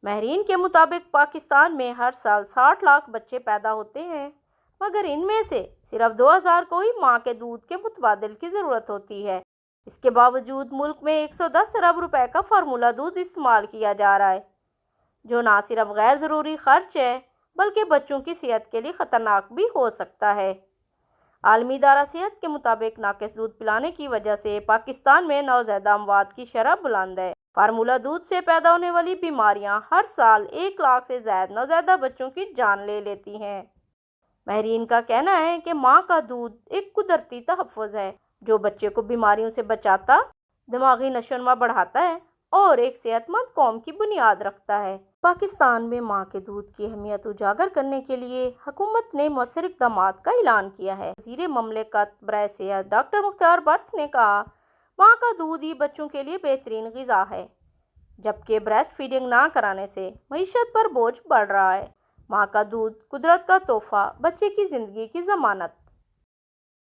ماہرین کے مطابق پاکستان میں ہر سال 60 لاکھ بچے پیدا ہوتے ہیں، مگر ان میں سے صرف 2000 کو ہی ماں کے دودھ کے متبادل کی ضرورت ہوتی ہے۔ اس کے باوجود ملک میں 110 ارب روپے کا فارمولہ دودھ استعمال کیا جا رہا ہے، جو نہ صرف غیر ضروری خرچ ہے بلکہ بچوں کی صحت کے لیے خطرناک بھی ہو سکتا ہے۔ عالمی ادارہ صحت کے مطابق ناقص دودھ پلانے کی وجہ سے پاکستان میں نوزائیدہ اموات کی شرح بلند ہے۔ فارمولہ دودھ سے پیدا ہونے والی بیماریاں ہر سال 1 لاکھ سے زائد نوزائیدہ بچوں کی جان لے لیتی ہیں۔ ماہرین کا کہنا ہے کہ ماں کا دودھ ایک قدرتی تحفظ ہے جو بچے کو بیماریوں سے بچاتا، دماغی نشو و نما بڑھاتا ہے اور ایک صحت مند قوم کی بنیاد رکھتا ہے۔ پاکستان میں ماں کے دودھ کی اہمیت اجاگر کرنے کے لیے حکومت نے مؤثر اقدامات کا اعلان کیا ہے۔ وزیر مملکت برائے صحت ڈاکٹر مختار برت نے کہا، ماں کا دودھ ہی بچوں کے لیے بہترین غذا ہے، جبکہ بریسٹ فیڈنگ نہ کرانے سے معیشت پر بوجھ بڑھ رہا ہے۔ ماں کا دودھ قدرت کا تحفہ، بچے کی زندگی کی ضمانت۔